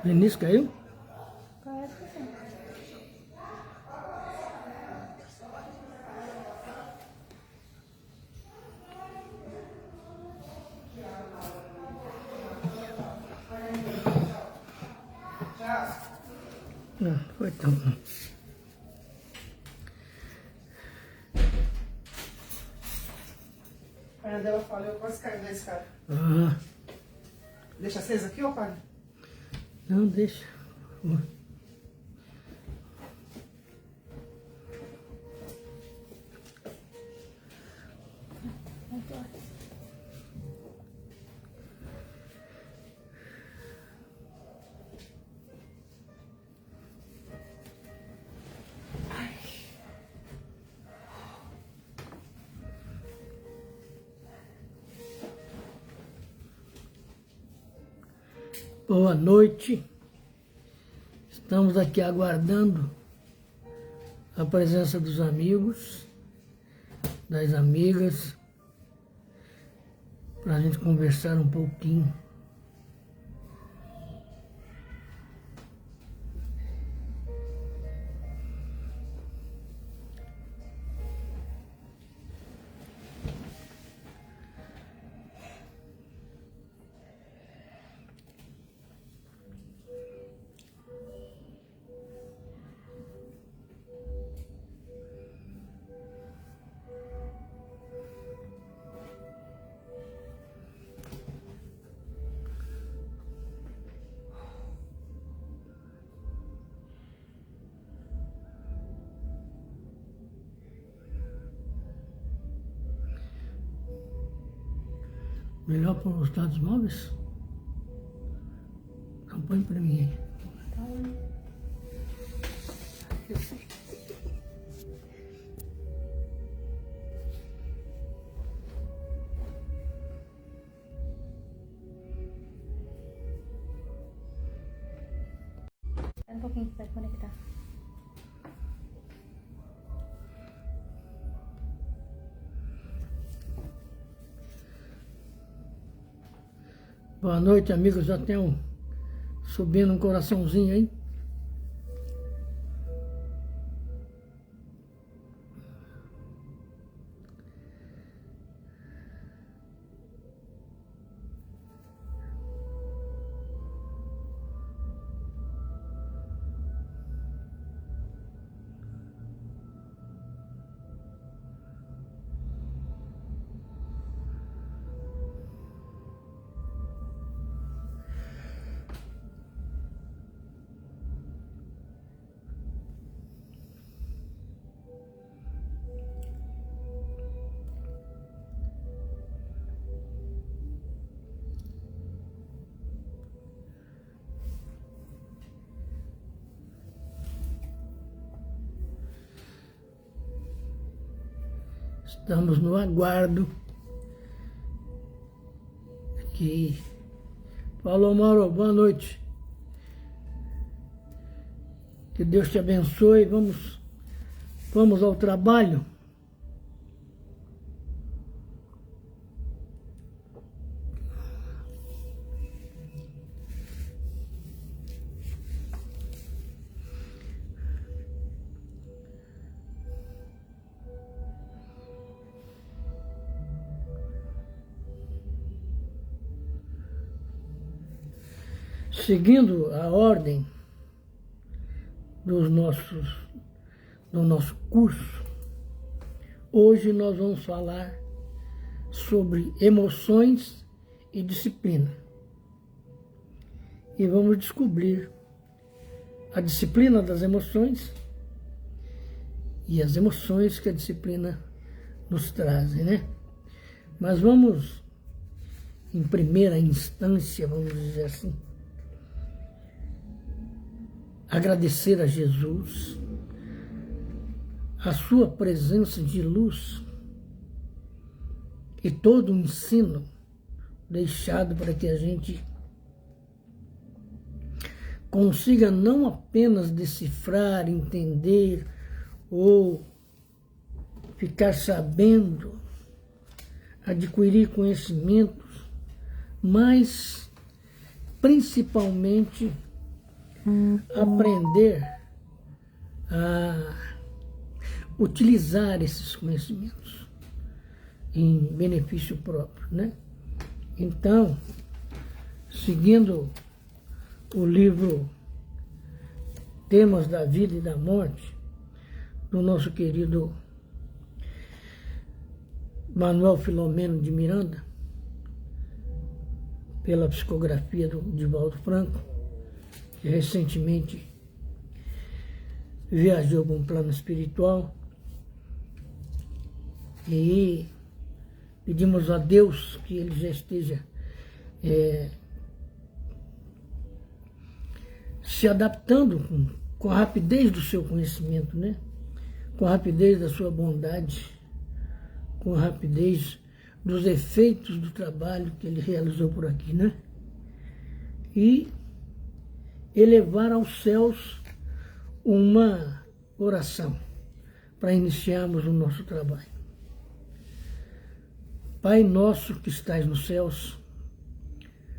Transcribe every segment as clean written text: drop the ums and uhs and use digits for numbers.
Vinícius caiu? Parece que sim. Não, foi tão. A Andela fala, eu quase caí da escada. Ah, Deixa acesa aqui, ó, pai? não, deixa. Boa noite. Estamos aqui aguardando a presença dos amigos, das amigas, para a gente conversar um pouquinho. Melhor para os dados móveis? Não põe para mim aí. Eu sei. Espera um pouquinho que vai conectar. Boa noite, amigos. Já tem subindo um coraçãozinho aí. Estamos no aguardo. Aqui. Falou, Mauro. Boa noite. Que Deus te abençoe. Vamos ao trabalho. Seguindo a ordem do nosso curso, hoje nós vamos falar sobre emoções e disciplina. E vamos descobrir a disciplina das emoções e as emoções que a disciplina nos trazem, né? Mas vamos, em primeira instância, vamos dizer assim, agradecer a Jesus, a sua presença de luz e todo o ensino deixado para que a gente consiga não apenas decifrar, entender ou ficar sabendo, adquirir conhecimentos, mas principalmente aprender a utilizar esses conhecimentos em benefício próprio, né? Então, seguindo o livro Temas da Vida e da Morte, do nosso querido Manuel Filomeno de Miranda, pela psicografia do Divaldo Franco, que recentemente viajou para um plano espiritual, e pedimos a Deus que ele já esteja se adaptando com a rapidez do seu conhecimento, né? Com a rapidez da sua bondade, com a rapidez dos efeitos do trabalho que ele realizou por aqui, né? E elevar aos céus uma oração para iniciarmos o nosso trabalho. Pai nosso que estais nos céus,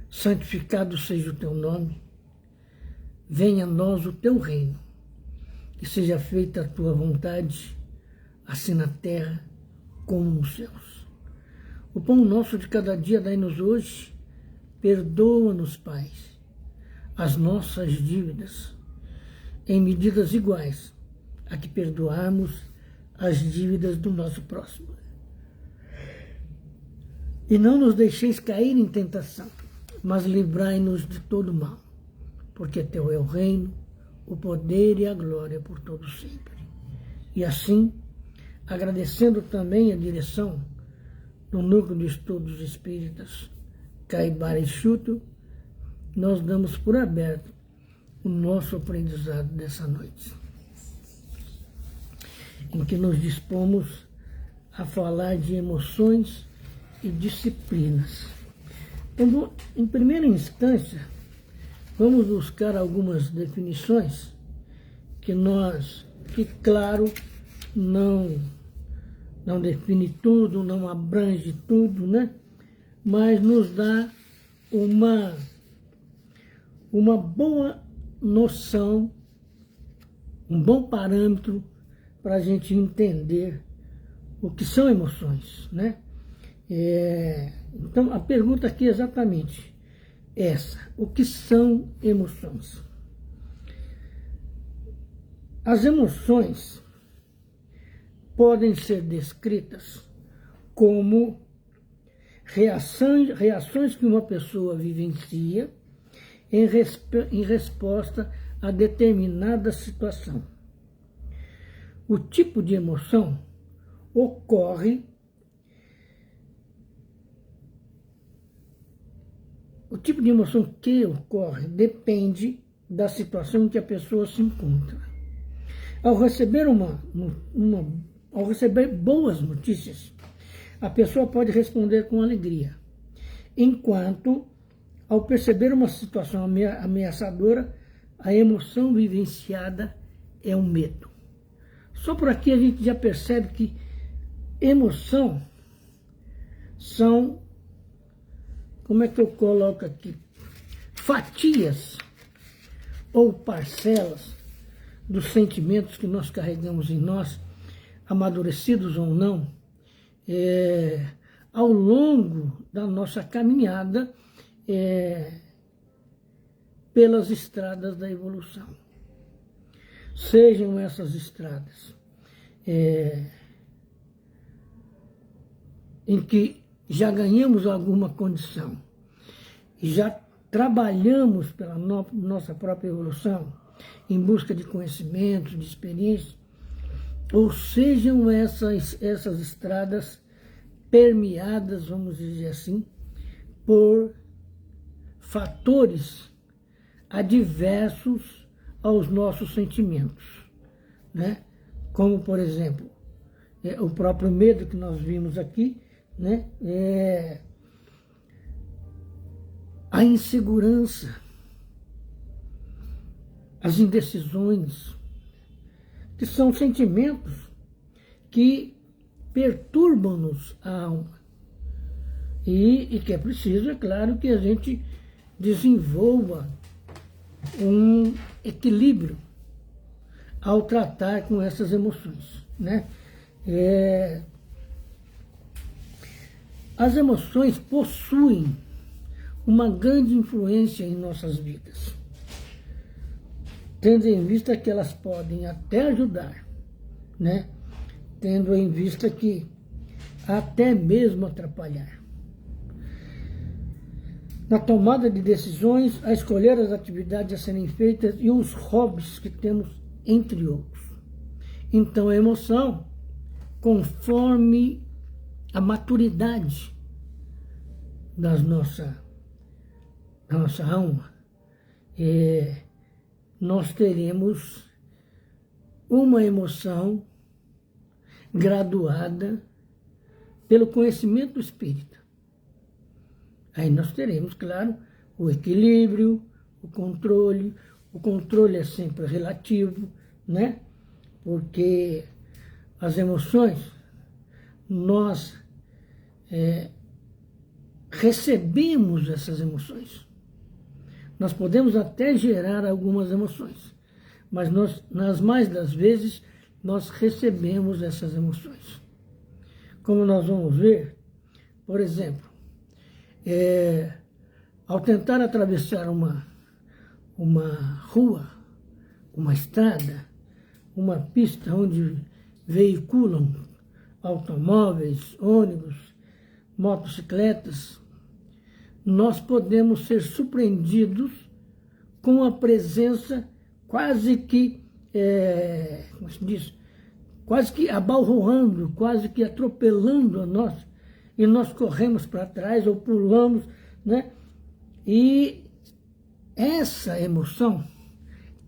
santificado seja o teu nome, venha a nós o teu reino, que seja feita a tua vontade, assim na terra como nos céus. O pão nosso de cada dia dai-nos hoje, perdoa-nos, Pai, as nossas dívidas, em medidas iguais a que perdoarmos as dívidas do nosso próximo. E não nos deixeis cair em tentação, mas livrai-nos de todo mal, porque teu é o reino, o poder e a glória por todo sempre. E assim, agradecendo também a direção do Núcleo de Estudos Espíritas Caibara e Chuto, nós damos por aberto o nosso aprendizado dessa noite, em que nos dispomos a falar de emoções e disciplinas. Então, em primeira instância, vamos buscar algumas definições que claro, não define tudo, não abrange tudo, né? Mas nos dá uma boa noção, um bom parâmetro para a gente entender o que são emoções, né? Então, a pergunta aqui é exatamente essa: o que são emoções? As emoções podem ser descritas como reações que uma pessoa vivencia em resposta a determinada situação. O tipo de emoção ocorre que ocorre depende da situação em que a pessoa se encontra. Ao receber boas notícias, a pessoa pode responder com alegria, enquanto, ao perceber uma situação ameaçadora, a emoção vivenciada é o medo. Só por aqui a gente já percebe que emoção são, como é que eu coloco aqui, fatias ou parcelas dos sentimentos que nós carregamos em nós, amadurecidos ou não, ao longo da nossa caminhada pelas estradas da evolução. Sejam essas estradas em que já ganhamos alguma condição e já trabalhamos pela nossa própria evolução em busca de conhecimentos, de experiência, ou sejam essas estradas permeadas, vamos dizer assim, por fatores adversos aos nossos sentimentos, né? Como, por exemplo, o próprio medo que nós vimos aqui, né? A insegurança, as indecisões, que são sentimentos que perturbam-nos a alma. E que é preciso, é claro, que a gente desenvolva um equilíbrio ao tratar com essas emoções, né? As emoções possuem uma grande influência em nossas vidas, tendo em vista que elas podem até ajudar, né? Tendo em vista que até mesmo atrapalhar. Na tomada de decisões, a escolher as atividades a serem feitas e os hobbies que temos, entre outros. Então, a emoção, conforme a maturidade da nossa alma, nós teremos uma emoção graduada pelo conhecimento do espírito. Aí nós teremos, claro, o equilíbrio, o controle. O controle é sempre relativo, né? Porque as emoções, nós recebemos essas emoções. Nós podemos até gerar algumas emoções, mas nas mais das vezes, nós recebemos essas emoções. Como nós vamos ver, por exemplo, ao tentar atravessar uma rua, uma estrada, uma pista onde veiculam automóveis, ônibus, motocicletas, nós podemos ser surpreendidos com a presença quase que, como se diz, quase que abalroando, quase que atropelando a nós, e nós corremos para trás ou pulamos, né? E essa emoção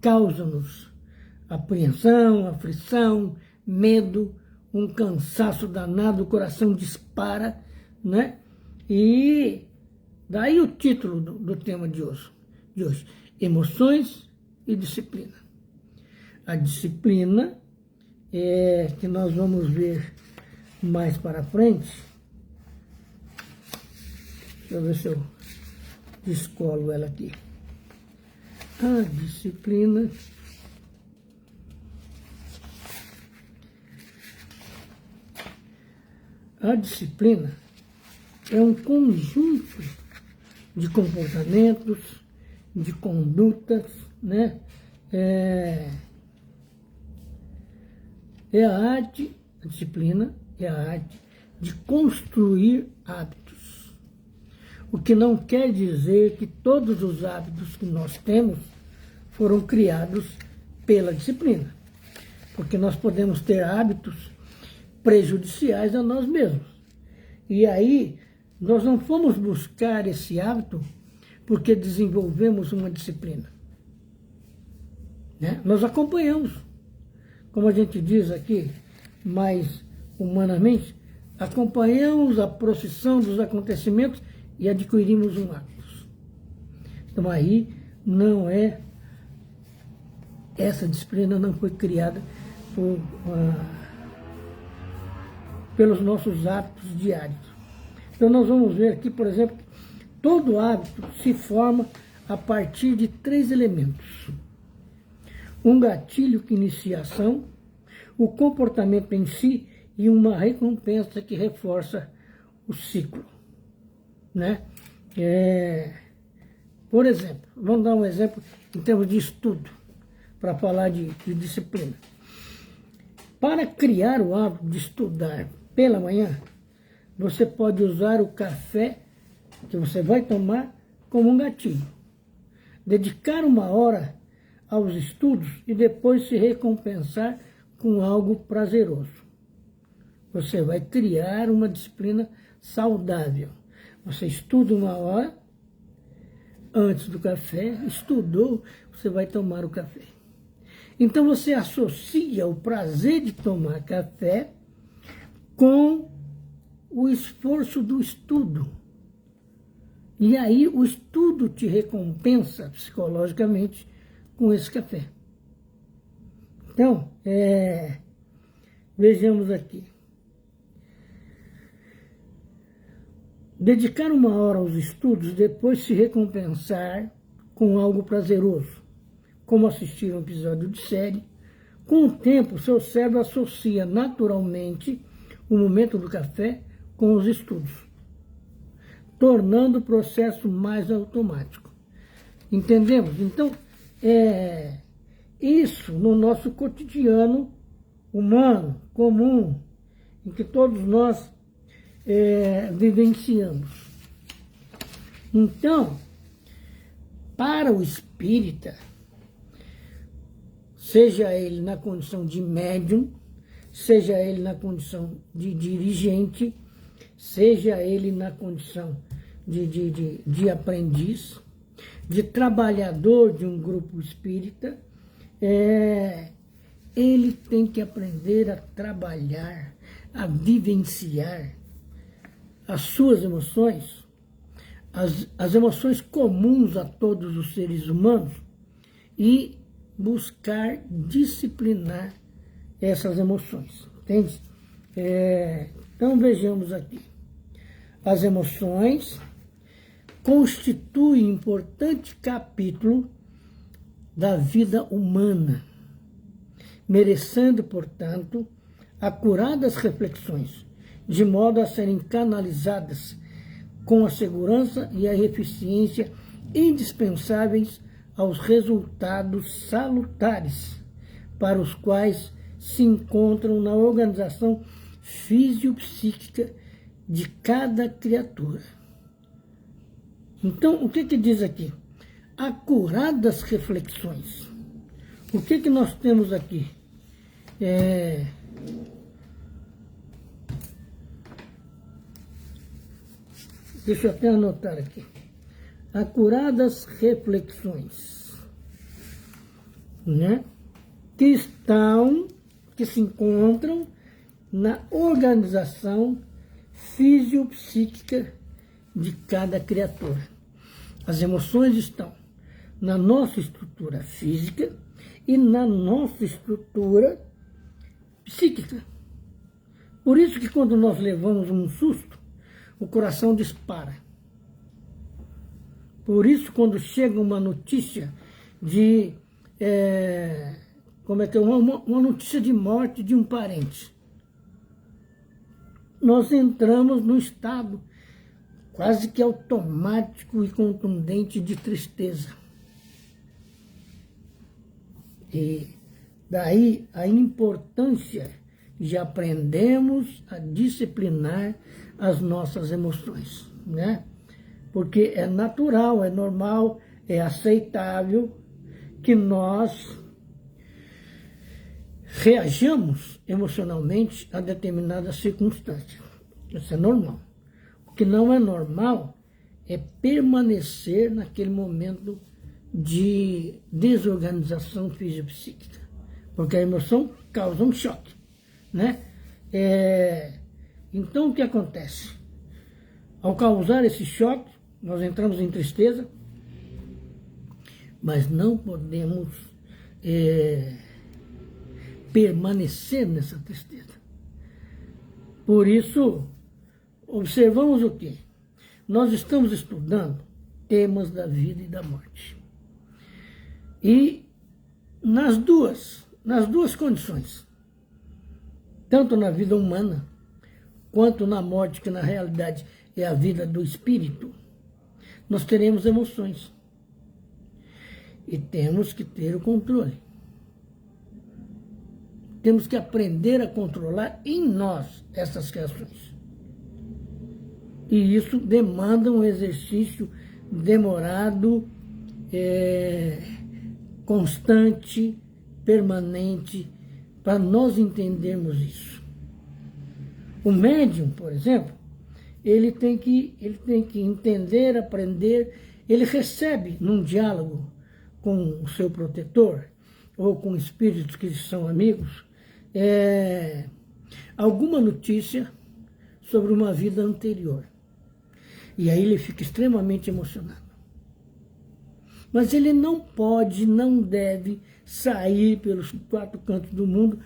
causa-nos apreensão, aflição, medo, um cansaço danado, o coração dispara, né? E daí o título do tema de hoje, emoções e disciplina. A disciplina, que nós vamos ver mais para frente. Deixa eu ver se eu descolo ela aqui. A disciplina é um conjunto de comportamentos, de condutas, né? A disciplina é a arte de construir hábitos. O que não quer dizer que todos os hábitos que nós temos foram criados pela disciplina. Porque nós podemos ter hábitos prejudiciais a nós mesmos. E aí, nós não fomos buscar esse hábito porque desenvolvemos uma disciplina, né? Nós acompanhamos, como a gente diz aqui, mais humanamente, acompanhamos a procissão dos acontecimentos e adquirimos um hábito. Então aí essa disciplina não foi criada pelos nossos hábitos diários. Então nós vamos ver aqui, por exemplo, todo hábito se forma a partir de 3 elementos. Um gatilho que inicia a ação, o comportamento em si e uma recompensa que reforça o ciclo, né? Por exemplo, vamos dar um exemplo em termos de estudo, para falar de disciplina. Para criar o hábito de estudar pela manhã, você pode usar o café que você vai tomar como um gatilho. Dedicar 1 hora aos estudos e depois se recompensar com algo prazeroso. Você vai criar uma disciplina saudável. Você estuda 1 hora antes do café, estudou, você vai tomar o café. Então você associa o prazer de tomar café com o esforço do estudo. E aí o estudo te recompensa psicologicamente com esse café. Então, vejamos aqui. Dedicar 1 hora aos estudos, depois se recompensar com algo prazeroso. como assistir um episódio de série. Com o tempo, seu cérebro associa naturalmente o momento do café com os estudos, tornando o processo mais automático. Entendemos? Então, isso no nosso cotidiano humano, comum, em que todos nós vivenciamos. Então, para o espírita, seja ele na condição de médium, seja ele na condição de dirigente, seja ele na condição de aprendiz, de trabalhador de um grupo espírita, ele tem que aprender a trabalhar, a vivenciar as suas emoções, as emoções comuns a todos os seres humanos e buscar disciplinar essas emoções, entende? Então vejamos aqui. As emoções constituem importante capítulo da vida humana, merecendo, portanto, acuradas reflexões, de modo a serem canalizadas com a segurança e a eficiência indispensáveis aos resultados salutares para os quais se encontram na organização fisiopsíquica de cada criatura. Então, o que diz aqui? Acuradas reflexões. O que nós temos aqui? Deixa eu até anotar aqui. Acuradas reflexões, né? Que se encontram na organização fisiopsíquica de cada criatura. As emoções estão na nossa estrutura física e na nossa estrutura psíquica. Por isso que quando nós levamos um susto, o coração dispara. Por isso, quando chega uma notícia de uma notícia de morte de um parente, nós entramos num estado quase que automático e contundente de tristeza. E daí a importância de aprendermos a disciplinar as nossas emoções, né? Porque é natural, é normal, é aceitável que nós reajamos emocionalmente a determinadas circunstâncias. Isso é normal. O que não é normal é permanecer naquele momento de desorganização fisiopsíquica, porque a emoção causa um choque, né? Então, o que acontece? Ao causar esse choque, nós entramos em tristeza, mas não podemos permanecer nessa tristeza. Por isso, observamos o quê? Nós estamos estudando temas da vida e da morte. E nas duas condições, tanto na vida humana, quanto na morte, que na realidade é a vida do espírito, nós teremos emoções. E temos que ter o controle. Temos que aprender a controlar em nós essas reações. E isso demanda um exercício demorado, constante, permanente, para nós entendermos isso. O médium, por exemplo, ele tem que entender, aprender, ele recebe num diálogo com o seu protetor, ou com espíritos que são amigos, alguma notícia sobre uma vida anterior. E aí ele fica extremamente emocionado. Mas ele não pode, não deve sair pelos 4 cantos do mundo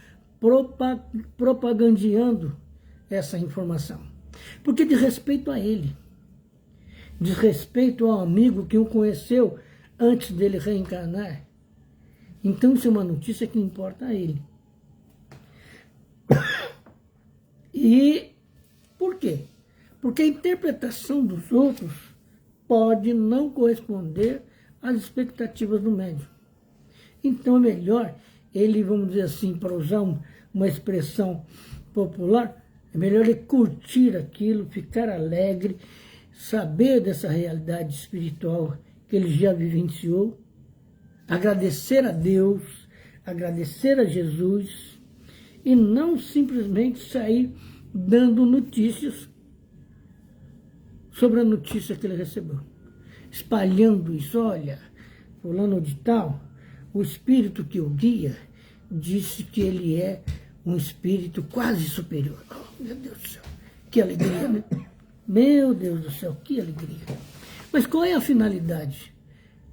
propagandeando essa informação. Porque diz respeito a ele, diz respeito ao amigo que o conheceu antes dele reencarnar, Então isso é uma notícia que importa a ele. E por quê? Porque a interpretação dos outros pode não corresponder às expectativas do médium. Então é melhor ele, vamos dizer assim, para usar uma expressão popular, é melhor ele curtir aquilo, ficar alegre, saber dessa realidade espiritual que ele já vivenciou, agradecer a Deus, agradecer a Jesus e não simplesmente sair dando notícias sobre a notícia que ele recebeu. Espalhando isso, olha, fulano de tal, o espírito que o guia disse que ele é um espírito quase superior. Oh, meu Deus do céu, que alegria, né? Meu Deus do céu, que alegria. Mas qual é a finalidade?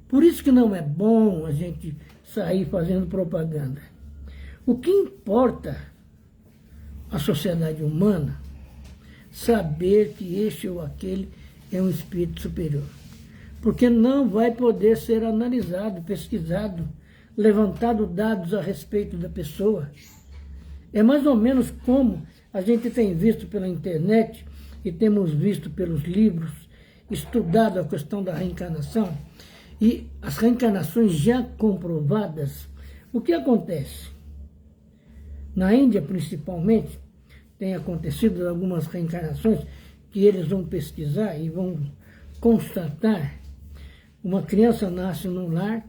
Por isso que não é bom a gente sair fazendo propaganda. O que importa à sociedade humana saber que este ou aquele é um espírito superior. Porque não vai poder ser analisado, pesquisado, levantado dados a respeito da pessoa. É mais ou menos como a gente tem visto pela internet e temos visto pelos livros, estudado a questão da reencarnação e as reencarnações já comprovadas. O que acontece? Na Índia, principalmente, tem acontecido algumas reencarnações que eles vão pesquisar e vão constatar. Uma criança nasce num lar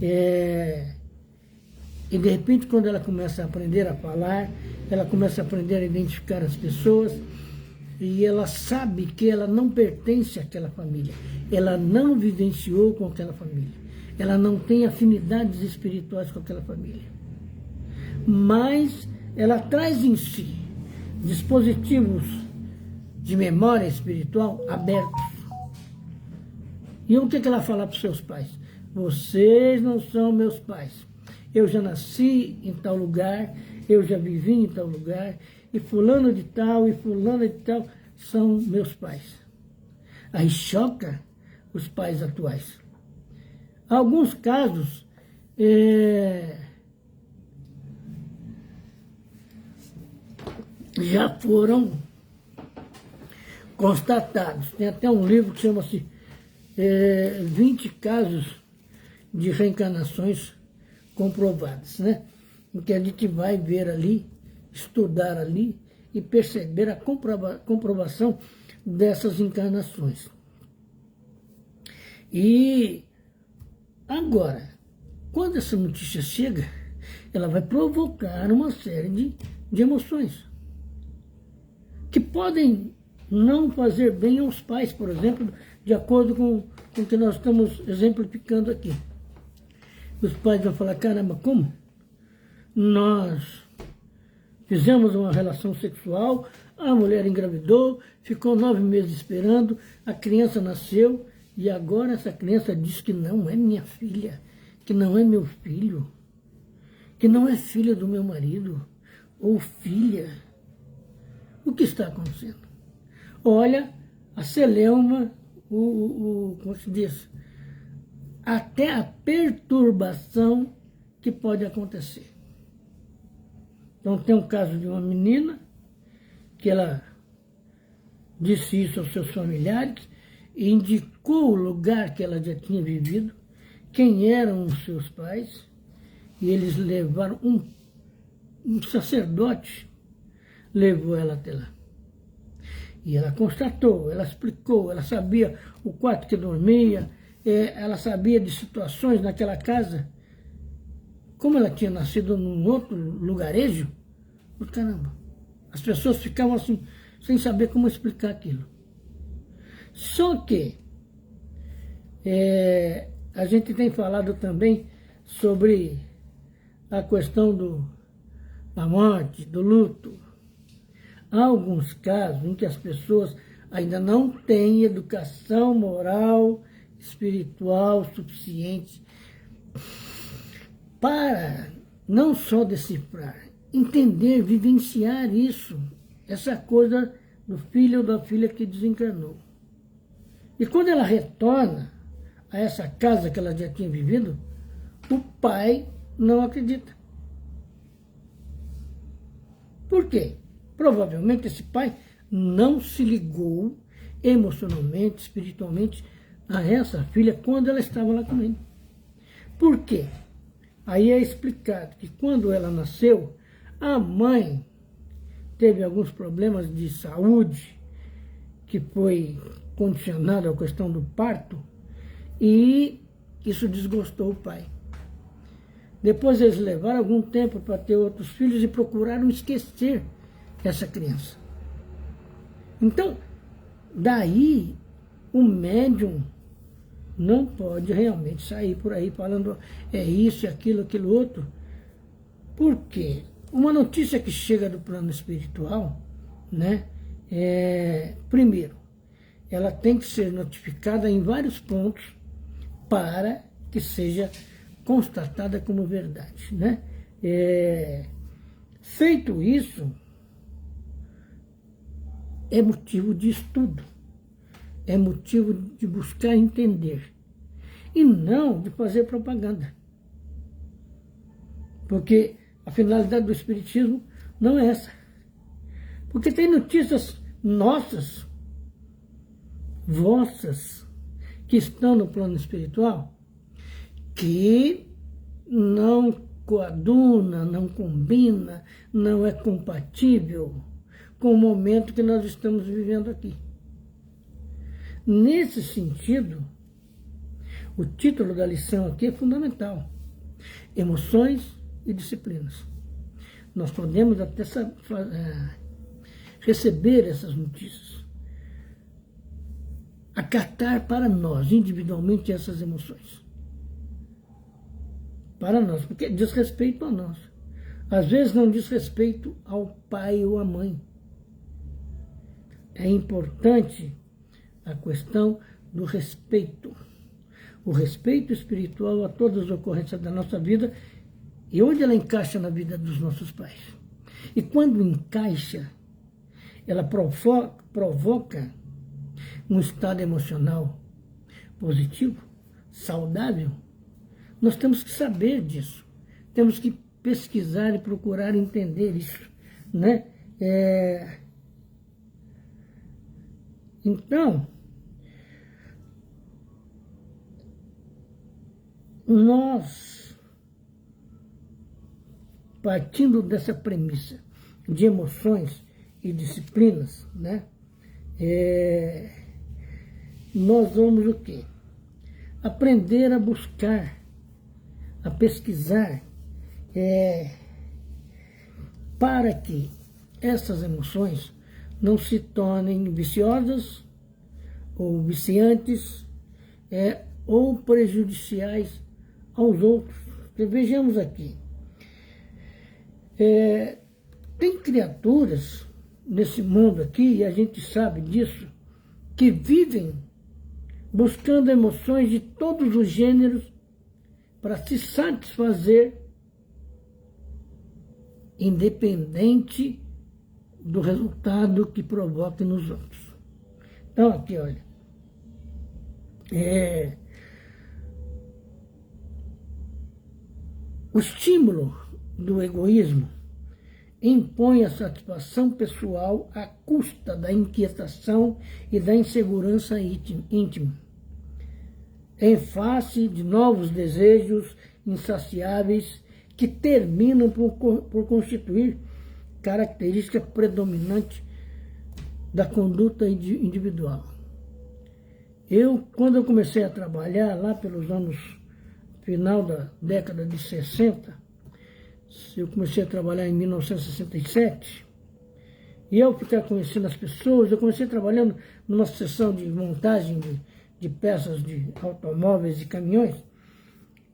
e de repente, quando ela começa a aprender a falar, ela começa a aprender a identificar as pessoas e ela sabe que ela não pertence àquela família, ela não vivenciou com aquela família, ela não tem afinidades espirituais com aquela família, mas ela traz em si dispositivos de memória espiritual abertos. E o que ela fala para os seus pais? Vocês não são meus pais. Eu já nasci em tal lugar, eu já vivi em tal lugar, e fulano de tal e fulana de tal são meus pais. Aí choca os pais atuais. Alguns casos já foram constatados. Tem até um livro que chama-se 20 casos de reencarnações comprovadas, né? Em que a gente vai ver ali, estudar ali e perceber a comprovação dessas encarnações. E agora, quando essa notícia chega, ela vai provocar uma série de emoções que podem não fazer bem aos pais, por exemplo, de acordo com o que nós estamos exemplificando aqui. Os pais vão falar, caramba, como? Nós fizemos uma relação sexual, a mulher engravidou, ficou 9 meses esperando, a criança nasceu, e agora essa criança diz que não é minha filha, que não é meu filho, que não é filha do meu marido, ou filha. O que está acontecendo? Olha, a celeuma, como se diz, até a perturbação que pode acontecer. Então tem um caso de uma menina que ela disse isso aos seus familiares e indicou o lugar que ela já tinha vivido, quem eram os seus pais, e eles levaram um sacerdote, levou ela até lá. E ela constatou, ela explicou, ela sabia o quarto que dormia, ela sabia de situações naquela casa. Como ela tinha nascido num outro lugarejo, caramba, as pessoas ficavam assim, sem saber como explicar aquilo. Só que a gente tem falado também sobre a questão da morte, do luto. Há alguns casos em que as pessoas ainda não têm educação moral, espiritual suficiente para não só decifrar, entender, vivenciar isso, essa coisa do filho ou da filha que desencarnou. E quando ela retorna a essa casa que ela já tinha vivido, o pai não acredita. Por quê? Provavelmente esse pai não se ligou emocionalmente, espiritualmente a essa filha quando ela estava lá com ele. Por quê? Aí é explicado que quando ela nasceu, a mãe teve alguns problemas de saúde, que foi condicionado à questão do parto, e isso desgostou o pai. Depois eles levaram algum tempo para ter outros filhos e procuraram esquecer essa criança. Então, daí o médium não pode realmente sair por aí falando é isso, aquilo outro. Por quê? Uma notícia que chega do plano espiritual, né? Primeiro, ela tem que ser notificada em vários pontos para que seja constatada como verdade, né? Feito isso, é motivo de estudo, é motivo de buscar entender, e não de fazer propaganda. Porque a finalidade do Espiritismo não é essa. Porque tem notícias nossas, vossas, que estão no plano espiritual, que não coaduna, não combina, não é compatível com o momento que nós estamos vivendo aqui. Nesse sentido, o título da lição aqui é fundamental. Emoções e disciplinas. Nós podemos até receber essas notícias, acatar para nós, individualmente, essas emoções. Para nós, porque diz respeito a nós. Às vezes não diz respeito ao pai ou à mãe. É importante a questão do respeito. O respeito espiritual a todas as ocorrências da nossa vida e onde ela encaixa na vida dos nossos pais. E quando encaixa, ela provoca um estado emocional positivo, saudável. Nós temos que saber disso. Temos que pesquisar e procurar entender isso, né? Então, nós, partindo dessa premissa de emoções e disciplinas, né? Nós vamos o quê? Aprender a buscar, a pesquisar, para que essas emoções não se tornem viciosas ou viciantes ou prejudiciais aos outros. Porque vejamos aqui, tem criaturas nesse mundo aqui, e a gente sabe disso, que vivem buscando emoções de todos os gêneros para se satisfazer, independente do resultado que provoque nos outros. Então, aqui, olha, o estímulo do egoísmo impõe a satisfação pessoal à custa da inquietação e da insegurança íntima, em face de novos desejos insaciáveis que terminam por constituir característica predominante da conduta individual. Quando eu comecei a trabalhar lá pelos anos, final da década de 60, eu comecei a trabalhar em 1967, e eu ficar conhecendo as pessoas, eu comecei trabalhando numa seção de montagem de peças de automóveis e caminhões,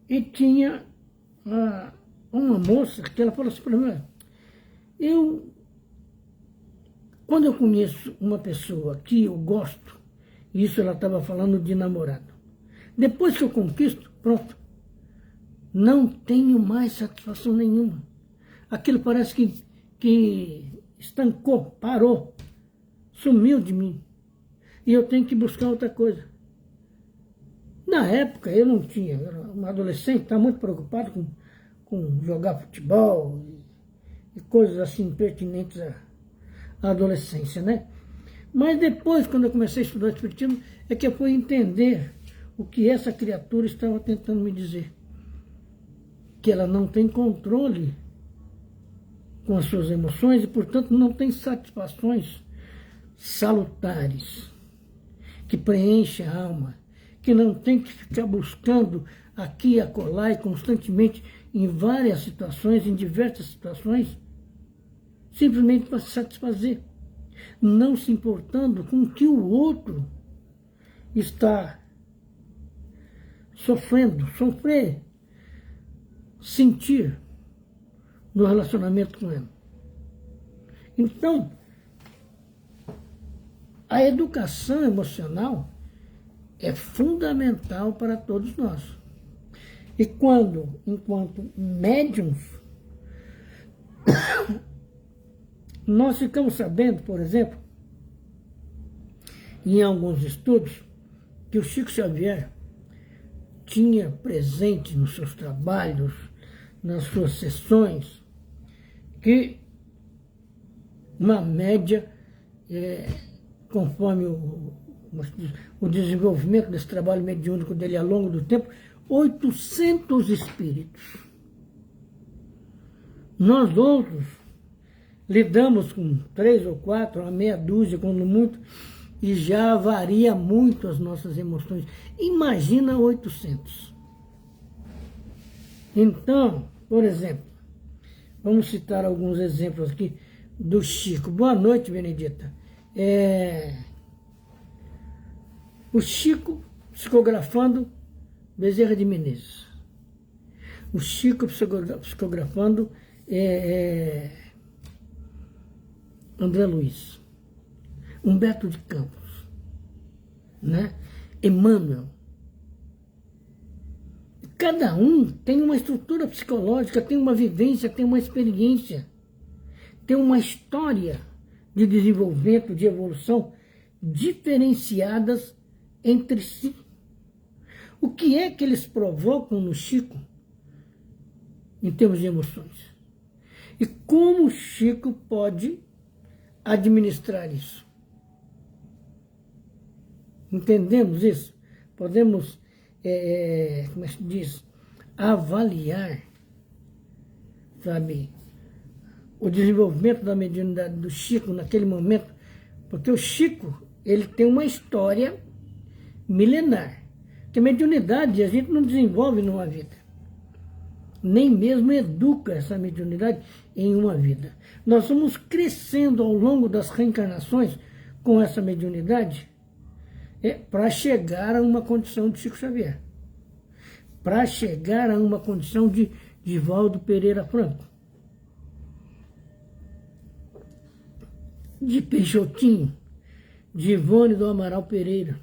e tinha uma moça que ela falou assim para mim, quando eu conheço uma pessoa que eu gosto, isso ela estava falando de namorado, depois que eu conquisto, pronto, não tenho mais satisfação nenhuma. Aquilo parece que estancou, parou, sumiu de mim. E eu tenho que buscar outra coisa. Na época eu não tinha, eu era um adolescente, estava muito preocupado com jogar futebol e coisas assim pertinentes à adolescência, né? Mas depois, quando eu comecei a estudar o espiritismo, é que eu fui entender o que essa criatura estava tentando me dizer. Que ela não tem controle com as suas emoções e, portanto, não tem satisfações salutares, que preenchem a alma, que não tem que ficar buscando aqui e acolá e constantemente em várias situações, em diversas situações, simplesmente para se satisfazer, não se importando com o que o outro está sofrendo, sentir no relacionamento com ele. Então, a educação emocional é fundamental para todos nós. E enquanto médiums, nós ficamos sabendo, por exemplo, em alguns estudos, que o Chico Xavier tinha presente nos seus trabalhos, nas suas sessões, que uma média, conforme o desenvolvimento desse trabalho mediúnico dele ao longo do tempo, 800 espíritos. Nós outros lidamos com 3 ou 4, uma meia dúzia, quando muito, e já varia muito as nossas emoções. Imagina 800. Então, por exemplo, vamos citar alguns exemplos aqui do Chico. Boa noite, Benedita. O Chico psicografando Bezerra de Menezes. O Chico psicografando André Luiz. Humberto de Campos, né? Emmanuel. Cada um tem uma estrutura psicológica, tem uma vivência, tem uma experiência, tem uma história de desenvolvimento, de evolução diferenciadas entre si. O que é que eles provocam no Chico em termos de emoções? E como o Chico pode administrar isso? Entendemos isso? Podemos, como é que se diz, avaliar, sabe, o desenvolvimento da mediunidade do Chico naquele momento, porque o Chico, ele tem uma história milenar, que a mediunidade a gente não desenvolve numa vida, nem mesmo educa essa mediunidade em uma vida. Nós vamos crescendo ao longo das reencarnações com essa mediunidade, para chegar a uma condição de Chico Xavier, para chegar a uma condição de Divaldo Pereira Franco, de Peixotinho, de Ivone do Amaral Pereira,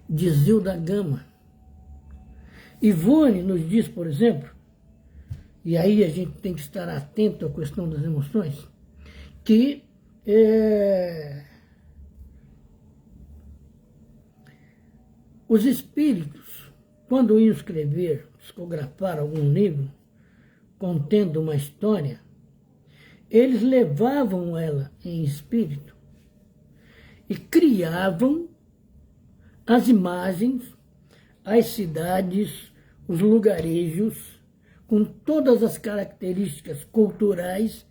de Zilda Gama. Ivone nos diz, por exemplo, e aí a gente tem que estar atento à questão das emoções, que os espíritos, quando iam escrever, psicografar algum livro, contendo uma história, eles levavam ela em espírito e criavam as imagens, as cidades, os lugarejos, com todas as características culturais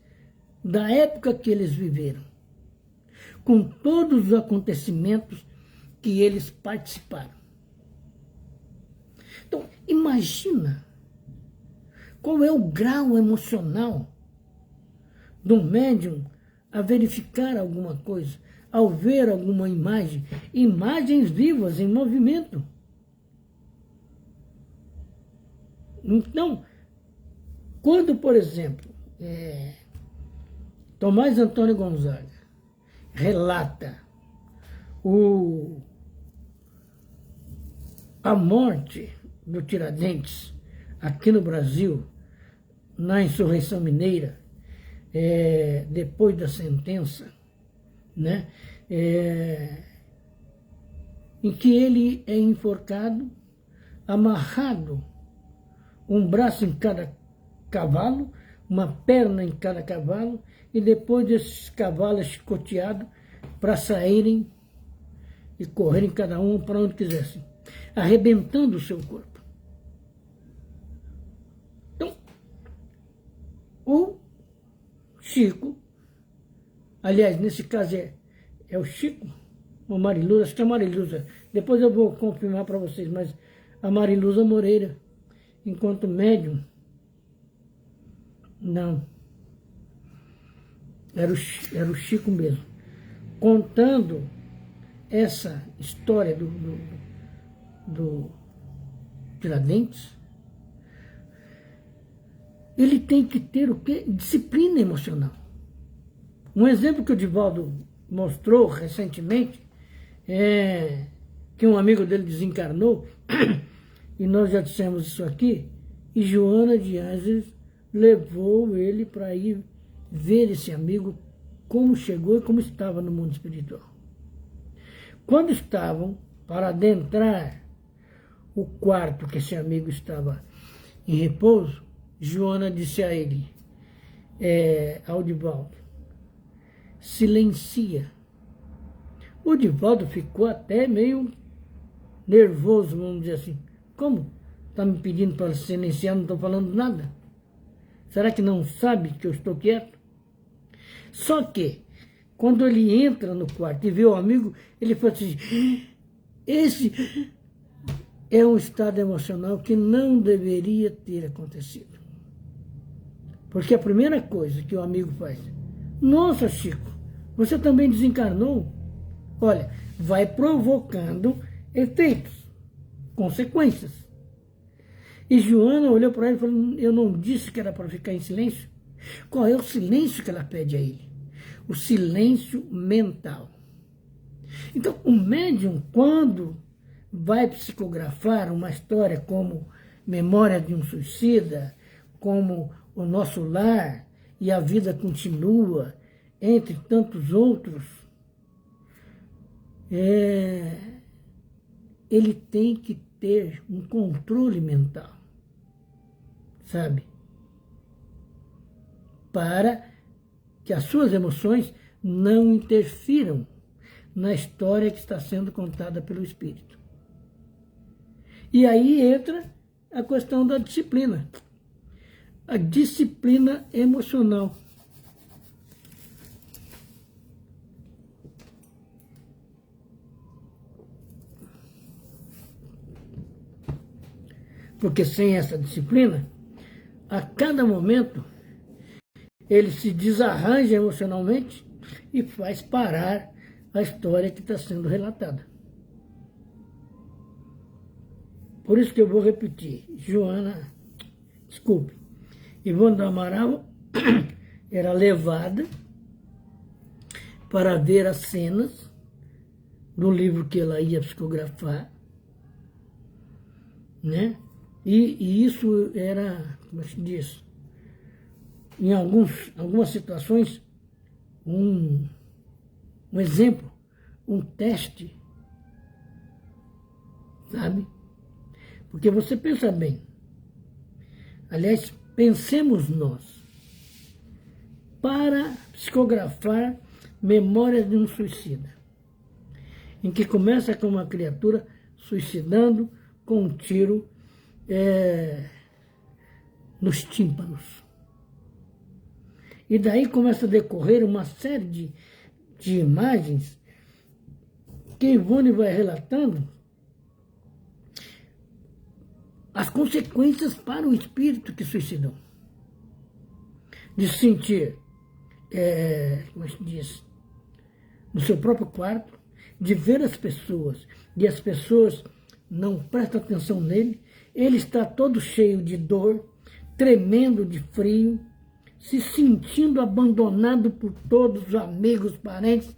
da época que eles viveram, com todos os acontecimentos que eles participaram. Então, imagina qual é o grau emocional do médium a verificar alguma coisa, ao ver alguma imagem, imagens vivas em movimento. Então, quando, por exemplo, Tomás Antônio Gonzaga relata a morte do Tiradentes aqui no Brasil, na Insurreição Mineira, depois da sentença, né? em que ele é enforcado, amarrado, um braço em cada cavalo, uma perna em cada cavalo, e depois desses cavalos chicoteados para saírem e correrem cada um para onde quisessem, arrebentando o seu corpo. Então, o Chico, aliás, nesse caso é o Chico, ou Mariluza, acho que é Mariluza, depois eu vou confirmar para vocês, mas a Mariluza Moreira, enquanto médium, não, era o Chico mesmo, contando essa história do Tiradentes. Ele tem que ter o quê? Disciplina emocional. Um exemplo que o Divaldo mostrou recentemente é que um amigo dele desencarnou, e nós já dissemos isso aqui, e Joana de Ângeles levou ele para ir ver esse amigo como chegou e como estava no mundo espiritual. Quando estavam para adentrar o quarto que esse amigo estava em repouso, Joana disse a ele, ao Divaldo, silencia. O Divaldo ficou até meio nervoso, vamos dizer assim. Como? Está me pedindo para silenciar, não estou falando nada? Será que não sabe que eu estou quieto? Só que, quando ele entra no quarto e vê o amigo, ele fala assim, esse é um estado emocional que não deveria ter acontecido. Porque a primeira coisa que o amigo faz, nossa, Chico, você também desencarnou? Olha, vai provocando efeitos, consequências. E Joana olhou para ele e falou, eu não disse que era para ficar em silêncio? Qual é o silêncio que ela pede a ele? O silêncio mental. Então, o médium, quando vai psicografar uma história como Memória de um Suicida, como O Nosso Lar e A Vida Continua, entre tantos outros, ele tem que ter um controle mental, sabe? Para que as suas emoções não interfiram na história que está sendo contada pelo espírito. E aí entra a questão da disciplina. A disciplina emocional. Porque sem essa disciplina, a cada momento, ele se desarranja emocionalmente e faz parar a história que está sendo relatada. Por isso que eu vou repetir. Ivone do Amaral era levada para ver as cenas do livro que ela ia psicografar, né? E isso era, como se diz, em algumas situações, um exemplo, um teste, sabe? Porque você pensa bem, aliás, pensemos nós, para psicografar Memória de um Suicida, em que começa com uma criatura suicidando com um tiro nos tímpanos. E daí começa a decorrer uma série de imagens que Ivone vai relatando as consequências para o espírito que suicidou. De sentir, como se diz, no seu próprio quarto, de ver as pessoas, e as pessoas não prestam atenção nele, ele está todo cheio de dor, tremendo de frio, se sentindo abandonado por todos os amigos, parentes,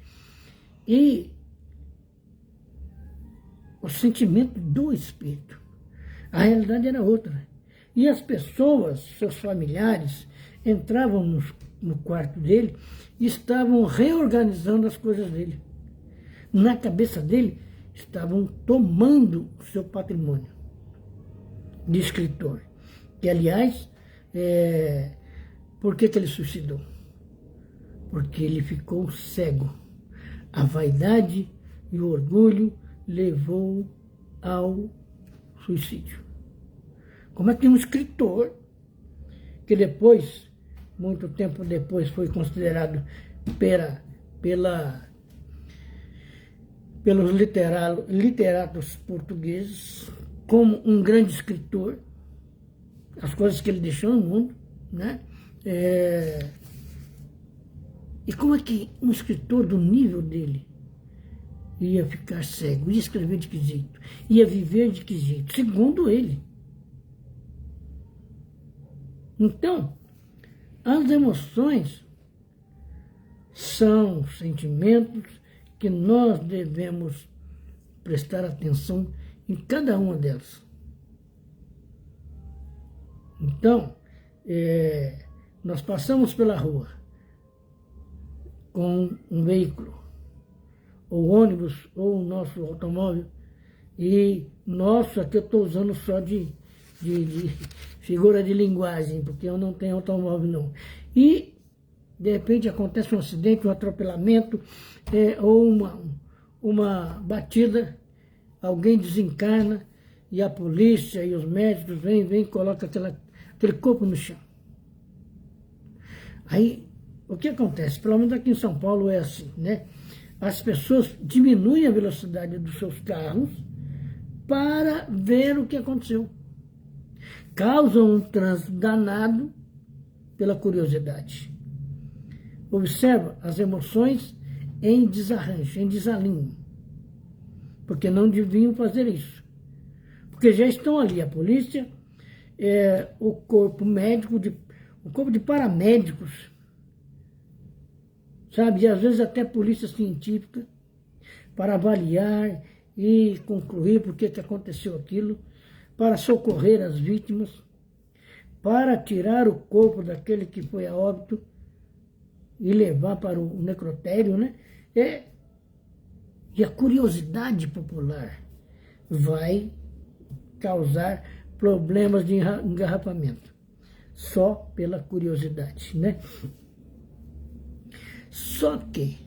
e o sentimento do espírito. A realidade era outra. E as pessoas, seus familiares, entravam no quarto dele e estavam reorganizando as coisas dele. Na cabeça dele estavam tomando o seu patrimônio de escritor. Que, aliás, por que ele suicidou? Porque ele ficou cego. A vaidade e o orgulho levou ao suicídio. Como é que um escritor, que depois, muito tempo depois, foi considerado pelos literatos portugueses como um grande escritor, as coisas que ele deixou no mundo, né? E como é que um escritor do nível dele ia ficar cego, ia escrever de que jeito, ia viver de que jeito, segundo ele? Então, as emoções são sentimentos que nós devemos prestar atenção em cada uma delas. Então, nós passamos pela rua com um veículo, ou ônibus, ou o nosso automóvel, e nossa, aqui eu estou usando só de figura de linguagem, porque eu não tenho automóvel não. E, de repente, acontece um acidente, um atropelamento, ou uma batida, alguém desencarna, e a polícia e os médicos vêm e colocam aquele corpo no chão. Aí, o que acontece? Pelo menos aqui em São Paulo é assim, né? As pessoas diminuem a velocidade dos seus carros para ver o que aconteceu. Causam um trânsito danado pela curiosidade. Observa as emoções em desarranjo, em desalinho. Porque não deviam fazer isso. Porque já estão ali a polícia, o corpo médico, o corpo de paramédicos, sabe? E às vezes até polícia científica, para avaliar e concluir por que aconteceu aquilo, para socorrer as vítimas, para tirar o corpo daquele que foi a óbito e levar para o necrotério, né? E a curiosidade popular vai causar problemas de engarrafamento, só pela curiosidade, né? Só que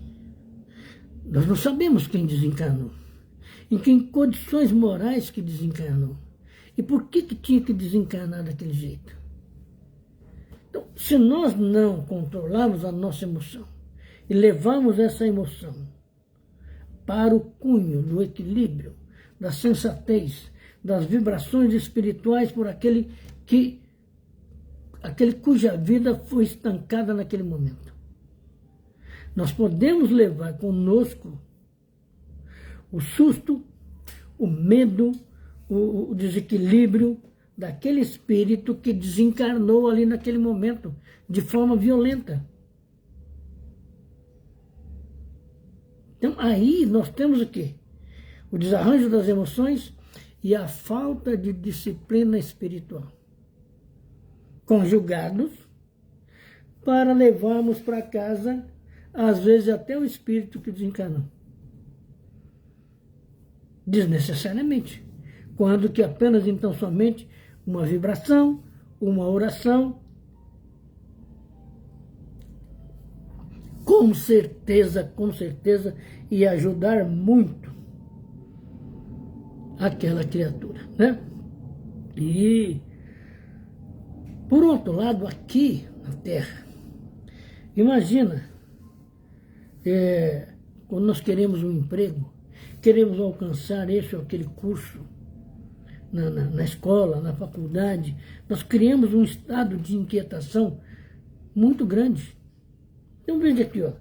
nós não sabemos quem desencarnou, em que condições morais que desencarnou, e por que tinha que desencarnar daquele jeito. Então, se nós não controlarmos a nossa emoção e levarmos essa emoção para o cunho do equilíbrio, da sensatez, das vibrações espirituais por aquele cuja vida foi estancada naquele momento, nós podemos levar conosco o susto, o medo, o desequilíbrio daquele espírito que desencarnou ali naquele momento, de forma violenta. Então, aí nós temos o quê? O desarranjo das emoções e a falta de disciplina espiritual, conjugados para levarmos para casa, às vezes, até o espírito que desencarnou. Desnecessariamente. Quando que apenas, então, somente uma vibração, uma oração, com certeza, ia ajudar muito aquela criatura, né? E, por outro lado, aqui na Terra, imagina, quando nós queremos um emprego, queremos alcançar esse ou aquele curso na escola, na faculdade, nós criamos um estado de inquietação muito grande. Então veja aqui, ó.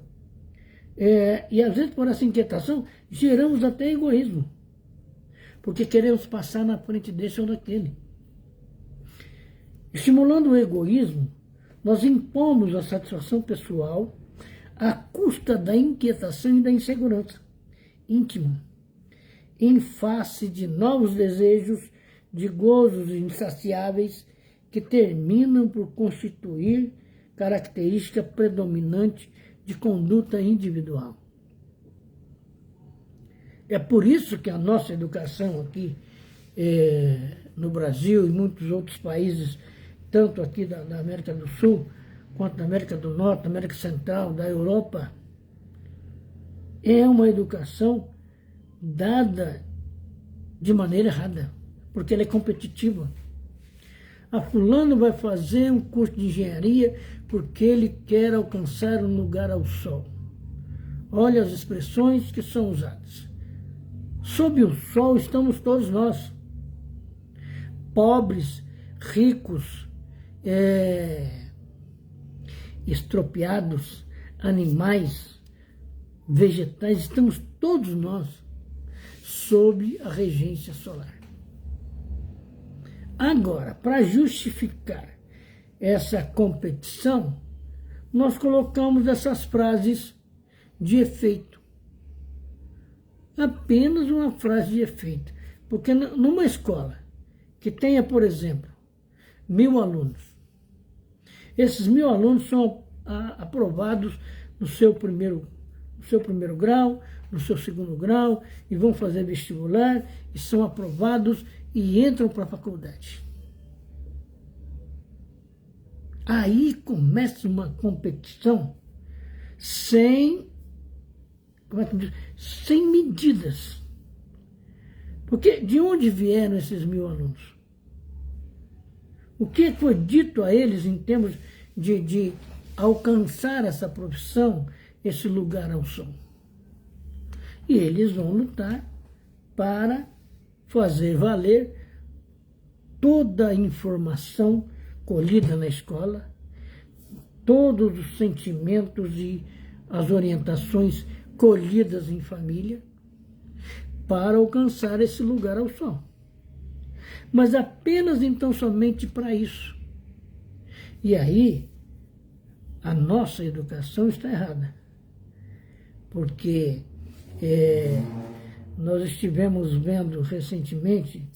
E às vezes por essa inquietação geramos até egoísmo, porque queremos passar na frente desse ou daquele. Estimulando o egoísmo, nós impomos a satisfação pessoal à custa da inquietação e da insegurança íntima, em face de novos desejos, de gozos insaciáveis que terminam por constituir característica predominante de conduta individual. É por isso que a nossa educação aqui no Brasil e muitos outros países, tanto aqui da América do Sul, quanto da América do Norte, da América Central, da Europa, é uma educação dada de maneira errada, porque ela é competitiva. A fulano vai fazer um curso de engenharia porque ele quer alcançar um lugar ao sol. Olha as expressões que são usadas. Sob o sol estamos todos nós. Pobres, ricos, estropiados, animais, vegetais, estamos todos nós sob a regência solar. Agora, para justificar essa competição, nós colocamos essas frases de efeito. Apenas uma frase de efeito. Porque numa escola que tenha, por exemplo, 1000 alunos, esses 1000 alunos são aprovados no seu primeiro grau, no seu segundo grau, e vão fazer vestibular, e são aprovados e entram para a faculdade. Aí começa uma competição sem medidas. Porque de onde vieram esses 1000 alunos? O que foi dito a eles em termos de alcançar essa profissão, esse lugar ao sol? E eles vão lutar para fazer valer toda a informação colhida na escola, todos os sentimentos e as orientações colhidas em família, para alcançar esse lugar ao sol. Mas apenas então somente para isso. E aí, a nossa educação está errada. Porque nós estivemos vendo recentemente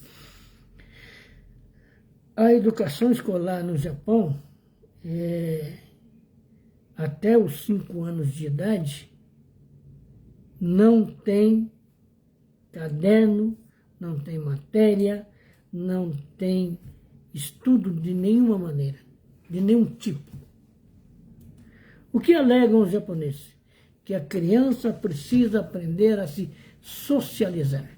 a educação escolar no Japão, até os 5 anos de idade, não tem caderno, não tem matéria, não tem estudo de nenhuma maneira, de nenhum tipo. O que alegam os japoneses? Que a criança precisa aprender a se socializar,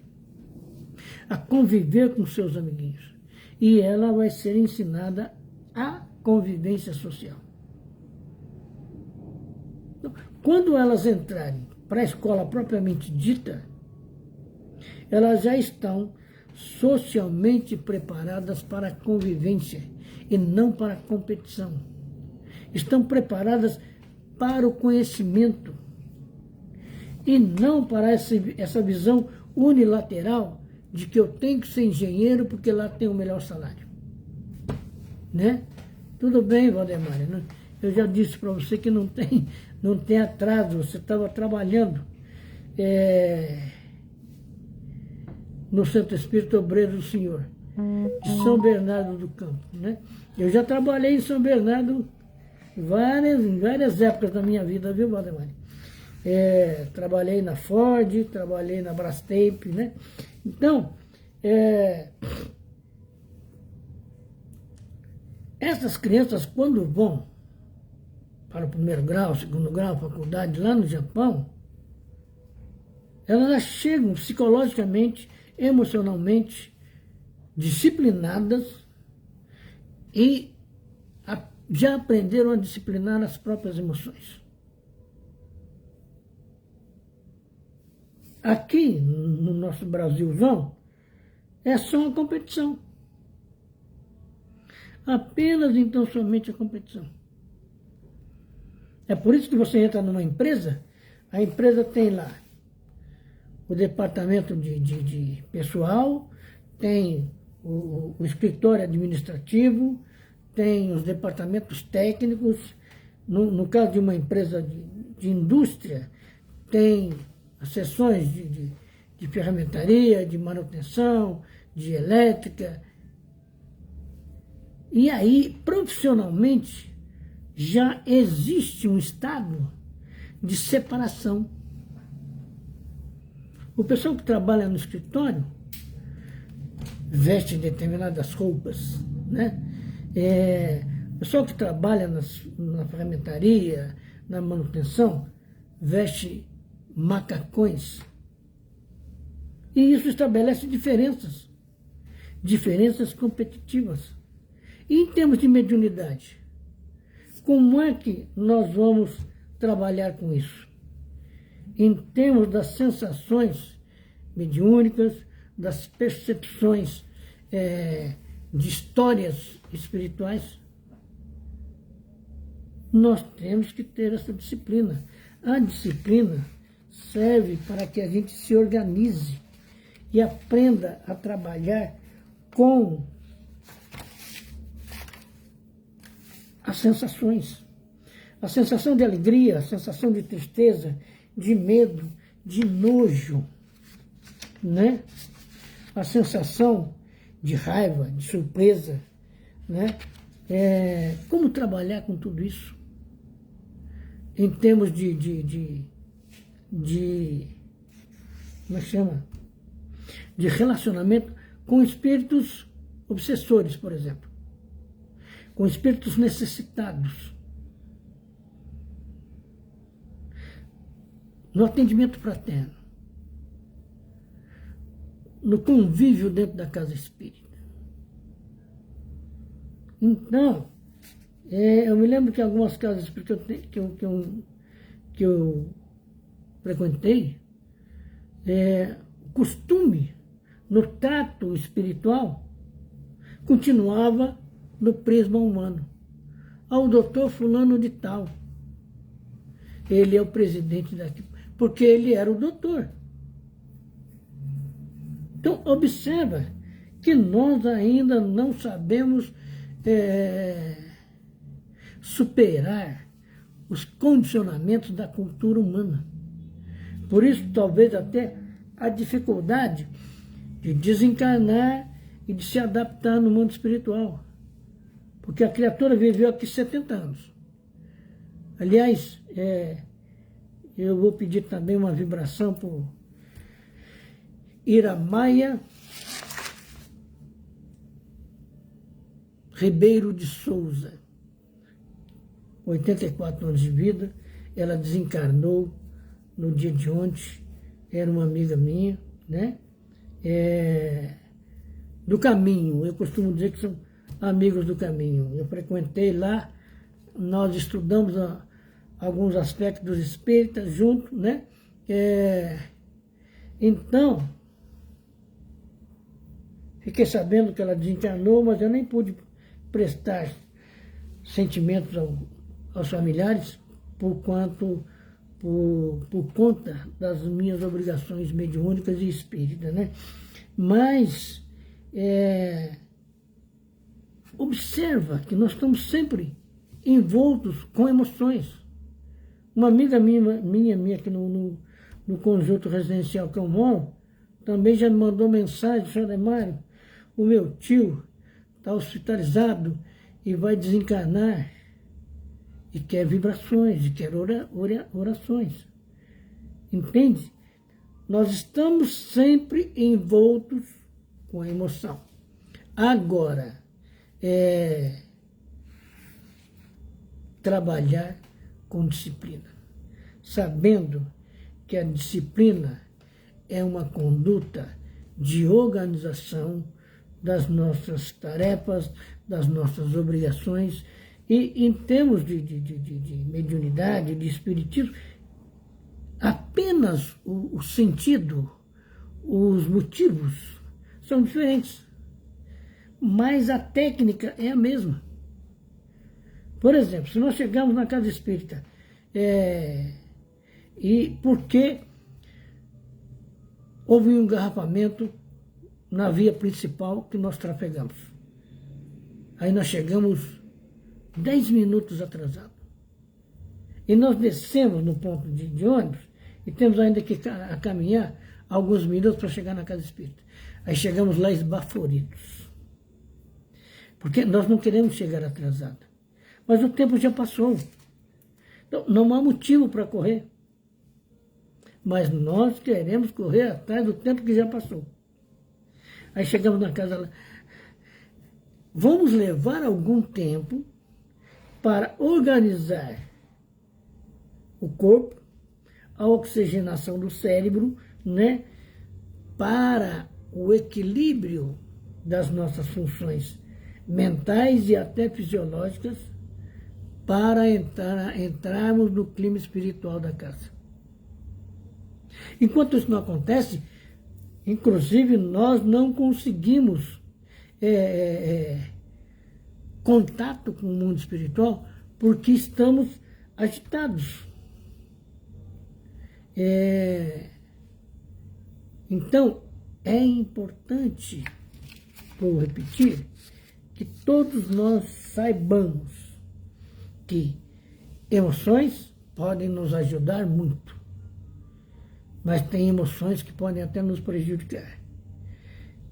a conviver com seus amiguinhos. E ela vai ser ensinada a convivência social. Quando elas entrarem para a escola propriamente dita, elas já estão socialmente preparadas para a convivência e não para a competição. Estão preparadas para o conhecimento e não para essa visão unilateral de que eu tenho que ser engenheiro porque lá tem o melhor salário. Né? Tudo bem, Valdemar, né? Eu já disse para você que não tem atraso, você estava trabalhando no Santo Espírito Obreiro do Senhor, de São Bernardo do Campo. Né? Eu já trabalhei em São Bernardo em várias épocas da minha vida, viu, Valdemar? Trabalhei na Ford, trabalhei na Brastemp, né? Então, essas crianças, quando vão para o primeiro grau, segundo grau, faculdade, lá no Japão, elas chegam psicologicamente, emocionalmente, disciplinadas e já aprenderam a disciplinar as próprias emoções. Aqui, no nosso Brasilzão, é só uma competição. Apenas, então, somente a competição. É por isso que você entra numa empresa, a empresa tem lá o departamento de pessoal, tem o escritório administrativo, tem os departamentos técnicos. No caso de uma empresa de indústria, tem as seções de ferramentaria, de manutenção, de elétrica. E aí, profissionalmente, já existe um estado de separação. O pessoal que trabalha no escritório veste determinadas roupas, né? O pessoal que trabalha na ferramentaria, na manutenção, veste macacões. E isso estabelece diferenças competitivas. E em termos de mediunidade, como é que nós vamos trabalhar com isso? Em termos das sensações mediúnicas, das percepções de histórias espirituais, nós temos que ter essa disciplina. A disciplina serve para que a gente se organize e aprenda a trabalhar com as sensações. A sensação de alegria, a sensação de tristeza, de medo, de nojo, né? A sensação de raiva, de surpresa, né? Como trabalhar com tudo isso? Em termos de como é que chama? De relacionamento com espíritos obsessores, por exemplo. Com espíritos necessitados. No atendimento fraterno. No convívio dentro da casa espírita. Então, eu me lembro que algumas casas espíritas que eu frequentei, o costume no trato espiritual continuava no prisma humano. Ao doutor fulano de tal. Ele é o presidente daqui, porque ele era o doutor. Então, observa que nós ainda não sabemos superar os condicionamentos da cultura humana. Por isso, talvez até a dificuldade de desencarnar e de se adaptar no mundo espiritual. Porque a criatura viveu aqui 70 anos. Aliás, eu vou pedir também uma vibração por Iramaia Ribeiro de Souza, 84 anos de vida. Ela desencarnou no dia de ontem, era uma amiga minha, né? Do caminho, eu costumo dizer que são amigos do caminho. Eu frequentei lá, nós estudamos alguns aspectos dos espíritas juntos, né? Então, fiquei sabendo que ela desencarnou, mas eu nem pude prestar sentimentos aos familiares por conta das minhas obrigações mediúnicas e espíritas, né? Mas observa que nós estamos sempre envoltos com emoções. Uma amiga minha aqui no conjunto residencial que eu moro, também já me mandou mensagem: senhor Demário, o meu tio está hospitalizado e vai desencarnar, e quer vibrações, e quer orações. Entende? Nós estamos sempre envoltos com a emoção. Agora, trabalhar com disciplina, sabendo que a disciplina é uma conduta de organização das nossas tarefas, das nossas obrigações, e em termos de mediunidade, de espiritismo, apenas o sentido, os motivos são diferentes, mas a técnica é a mesma. Por exemplo, se nós chegarmos na casa espírita, e porque houve um engarrafamento na via principal que nós trafegamos. Aí nós chegamos 10 minutos atrasados. E nós descemos no ponto de ônibus e temos ainda que caminhar alguns minutos para chegar na casa espírita. Aí chegamos lá esbaforidos. Porque nós não queremos chegar atrasado. Mas o tempo já passou. Então, não há motivo para correr. mas nós queremos correr atrás do tempo que já passou. Aí chegamos na casa, vamos levar algum tempo para organizar o corpo, a oxigenação do cérebro, né, para o equilíbrio das nossas funções mentais e até fisiológicas, para entrarmos no clima espiritual da casa. Enquanto isso não acontece, inclusive nós não conseguimos contato com o mundo espiritual porque estamos agitados. Então, é importante, vou repetir, que todos nós saibamos que emoções podem nos ajudar muito, mas tem emoções que podem até nos prejudicar.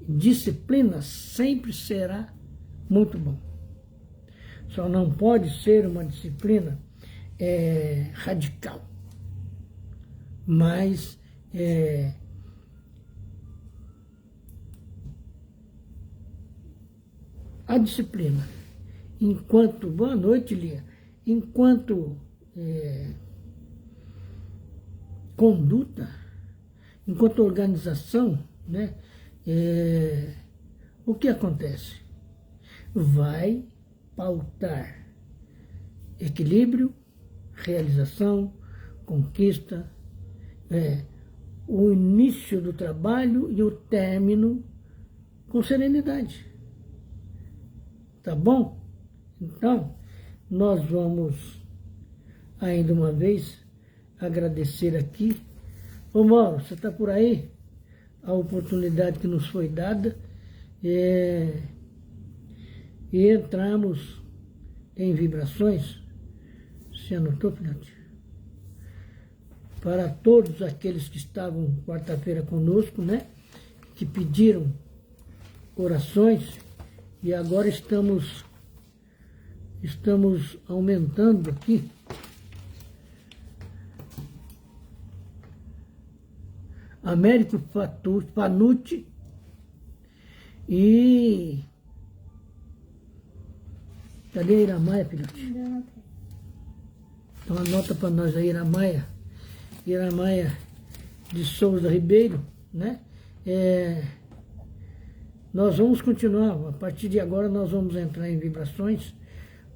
Disciplina sempre será muito bom. Só não pode ser uma disciplina radical, mas a disciplina, enquanto, boa noite, Lia, enquanto conduta, enquanto organização, né, o que acontece? Vai pautar equilíbrio, realização, conquista, o início do trabalho e o término com serenidade. Tá bom? Então, nós vamos, ainda uma vez, agradecer aqui. Ô Mauro, você está por aí? A oportunidade que nos foi dada e entramos em vibrações. Você anotou, filhote? Para todos aqueles que estavam quarta-feira conosco, né? Que pediram orações, e agora estamos aumentando aqui. Américo Panucci e... Cadê a Iramaia, filhote? Então anota para nós aí, Iramaia de Souza Ribeiro, né? Nós vamos continuar, a partir de agora nós vamos entrar em vibrações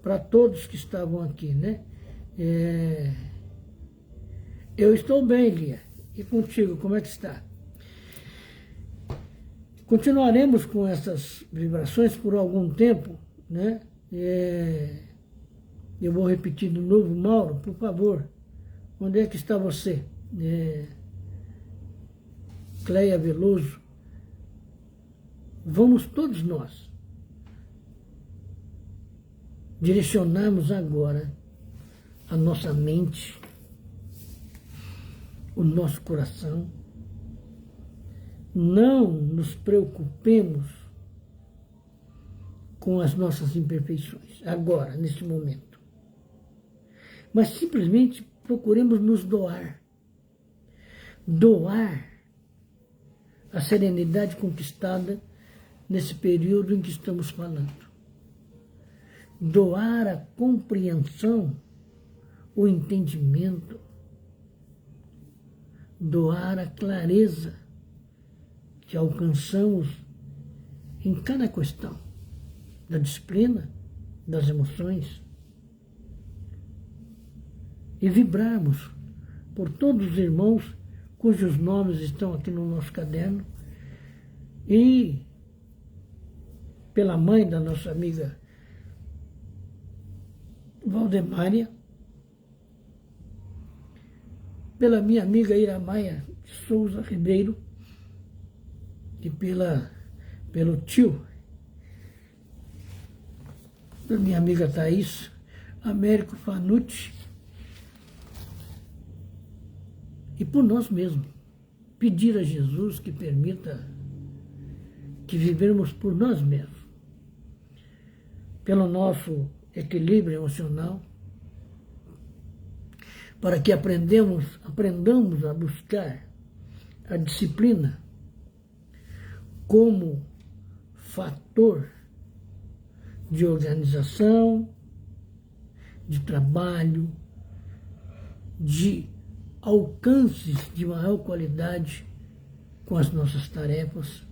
para todos que estavam aqui, né? Eu estou bem, Lia. E contigo, como é que está? Continuaremos com essas vibrações por algum tempo, né? Eu vou repetir de novo, Mauro, por favor, onde é que está você? Cleia Veloso. Vamos todos nós direcionarmos agora a nossa mente, o nosso coração. Não nos preocupemos com as nossas imperfeições, agora, neste momento. Mas simplesmente procuremos nos doar. Doar a serenidade conquistada nesse período em que estamos falando. Doar a compreensão, o entendimento, doar a clareza que alcançamos em cada questão da disciplina, das emoções, e vibrarmos por todos os irmãos cujos nomes estão aqui no nosso caderno, e pela mãe da nossa amiga Valdemária, pela minha amiga Iramaia de Souza Ribeiro e pelo tio da minha amiga Thaís, Américo Panucci, e por nós mesmos, pedir a Jesus que permita que vivemos por nós mesmos, pelo nosso equilíbrio emocional, para que aprendamos a buscar a disciplina como fator de organização, de trabalho, de alcances de maior qualidade com as nossas tarefas,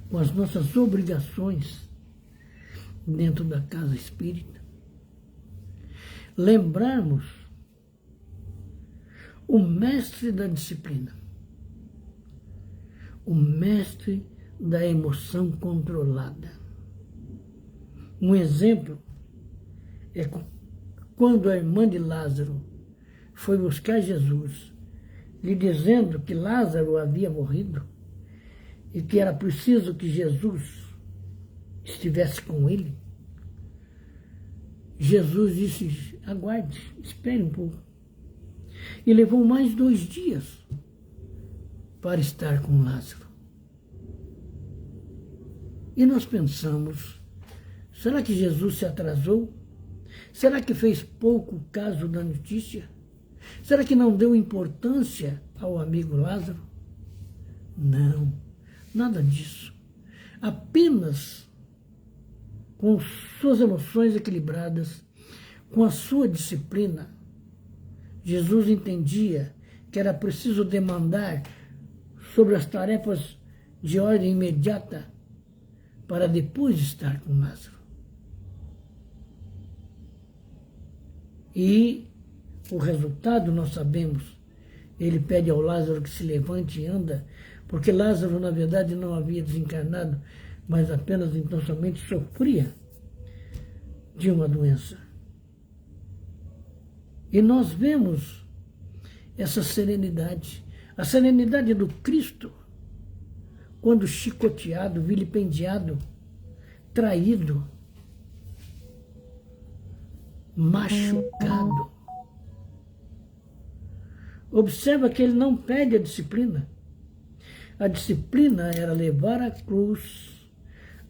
com as nossas obrigações dentro da casa espírita. Lembrarmos o mestre da disciplina, o mestre da emoção controlada. Um exemplo é quando a irmã de Lázaro foi buscar Jesus, lhe dizendo que Lázaro havia morrido e que era preciso que Jesus estivesse com ele. Jesus disse: aguarde, espere um pouco. E levou mais 2 dias para estar com Lázaro. E nós pensamos, será que Jesus se atrasou? Será que fez pouco caso da notícia? Será que não deu importância ao amigo Lázaro? Não, nada disso. Apenas com suas emoções equilibradas, com a sua disciplina, Jesus entendia que era preciso demandar sobre as tarefas de ordem imediata para depois estar com Lázaro. E o resultado nós sabemos. Ele pede ao Lázaro que se levante e anda, porque Lázaro, na verdade, não havia desencarnado, mas apenas então somente sofria de uma doença. E nós vemos essa serenidade, a serenidade do Cristo, quando chicoteado, vilipendiado, traído, machucado. Observa que ele não pede a disciplina. A disciplina era levar a cruz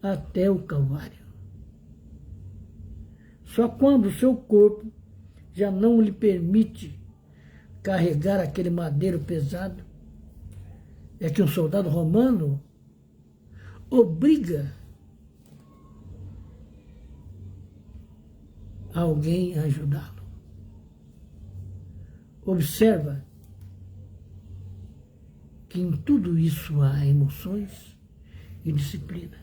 até o Calvário. Só quando o seu corpo já não lhe permite carregar aquele madeiro pesado, é que um soldado romano obriga alguém a ajudá-lo. Observa que em tudo isso há emoções e disciplina.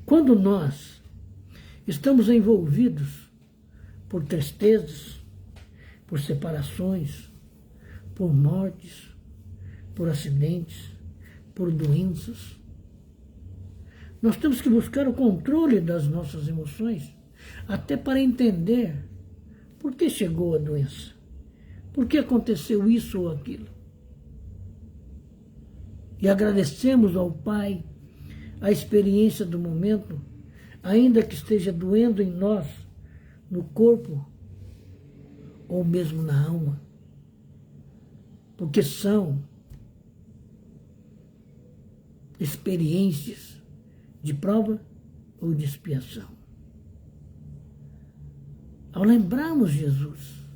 Quando nós estamos envolvidos por tristezas, por separações, por mortes, por acidentes, por doenças, nós temos que buscar o controle das nossas emoções, até para entender por que chegou a doença, por que aconteceu isso ou aquilo. E agradecemos ao Pai a experiência do momento, ainda que esteja doendo em nós, no corpo, ou mesmo na alma, porque são experiências de prova ou de expiação. Ao lembrarmos Jesus,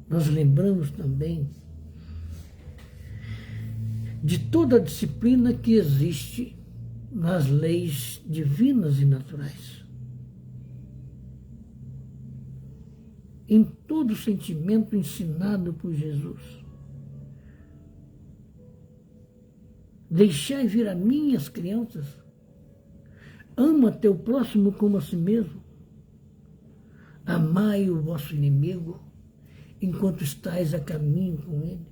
nós lembramos também de toda a disciplina que existe nas leis divinas e naturais. Em todo o sentimento ensinado por Jesus. Deixai vir a mim as crianças. Ama teu próximo como a si mesmo. Amai o vosso inimigo enquanto estais a caminho com ele.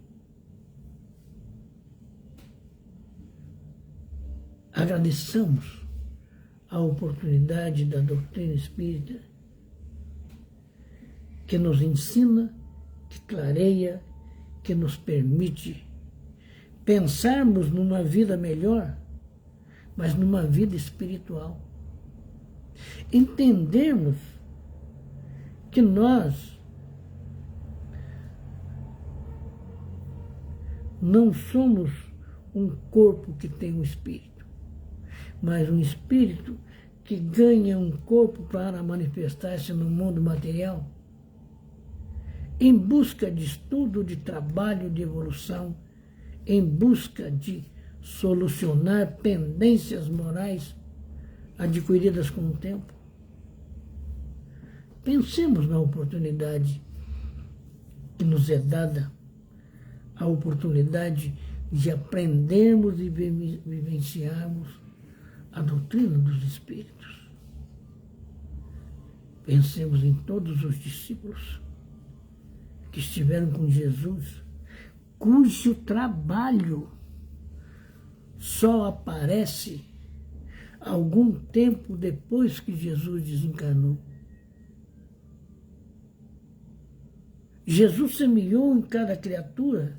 Agradeçamos a oportunidade da doutrina espírita que nos ensina, que clareia, que nos permite pensarmos numa vida melhor, mas numa vida espiritual. Entendermos que nós não somos um corpo que tem um espírito, mas um espírito que ganha um corpo para manifestar-se no mundo material, em busca de estudo, de trabalho, de evolução, em busca de solucionar pendências morais adquiridas com o tempo. Pensemos na oportunidade que nos é dada, a oportunidade de aprendermos e vivenciarmos a doutrina dos Espíritos. Pensemos em todos os discípulos que estiveram com Jesus, cujo trabalho só aparece algum tempo depois que Jesus desencarnou. Jesus semeou em cada criatura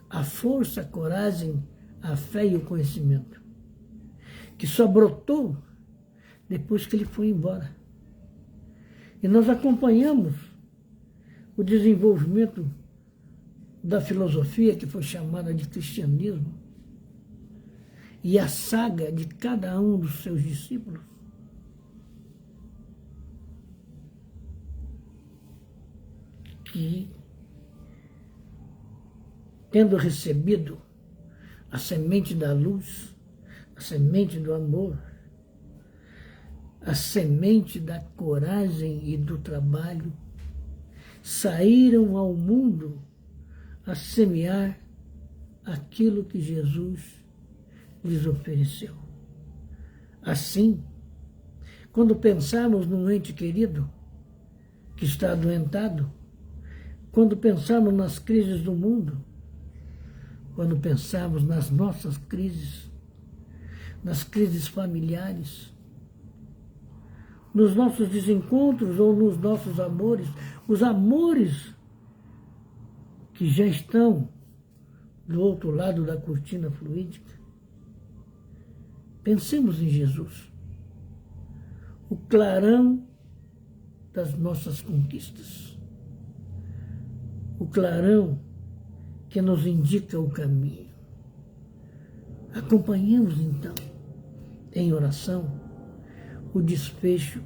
a força, a coragem, a fé e o conhecimento, que só brotou depois que ele foi embora. E nós acompanhamos o desenvolvimento da filosofia, que foi chamada de cristianismo, e a saga de cada um dos seus discípulos. Que, tendo recebido a semente da luz, a semente do amor, a semente da coragem e do trabalho, saíram ao mundo a semear aquilo que Jesus lhes ofereceu. Assim, quando pensarmos num ente querido que está adoentado, quando pensarmos nas crises do mundo, quando pensarmos nas nossas crises, nas crises familiares, nos nossos desencontros ou nos nossos amores, os amores que já estão do outro lado da cortina fluídica, pensemos em Jesus, o clarão das nossas conquistas, o clarão que nos indica o caminho. Acompanhemos, então, em oração, o desfecho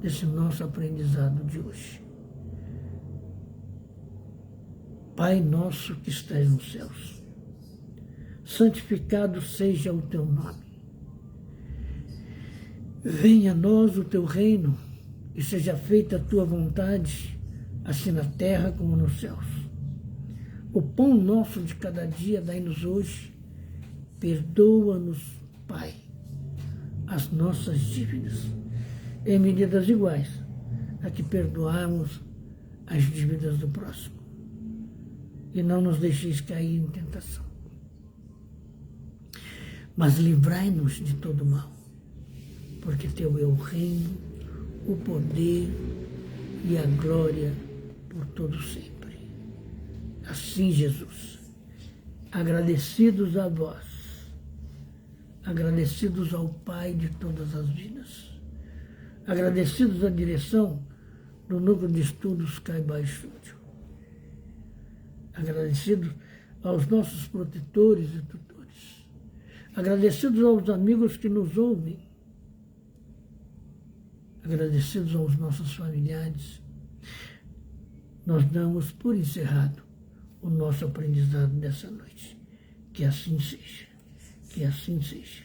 desse nosso aprendizado de hoje. Pai nosso que estás nos céus, santificado seja o teu nome. Venha a nós o teu reino e seja feita a tua vontade, assim na terra como nos céus. O pão nosso de cada dia dai-nos hoje. Perdoa-nos, Pai, as nossas dívidas, em medidas iguais a que perdoarmos as dívidas do próximo. E não nos deixeis cair em tentação, mas livrai-nos de todo mal, porque teu é o reino, o poder e a glória por todo sempre. Assim, Jesus, agradecidos a vós, agradecidos ao Pai de todas as vidas, agradecidos à direção do Núcleo de Estudos Caibai Estúdio, agradecidos aos nossos protetores e tutores, agradecidos aos amigos que nos ouvem, agradecidos aos nossos familiares, nós damos por encerrado o nosso aprendizado dessa noite. Que assim seja, que assim seja.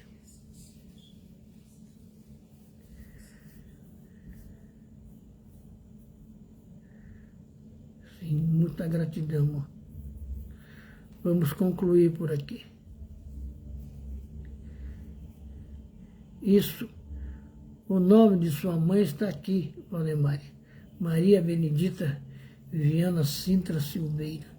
Sim, muita gratidão. Vamos concluir por aqui. Isso, o nome de sua mãe está aqui, Valdemar. Maria Benedita Viana Sintra Silveira.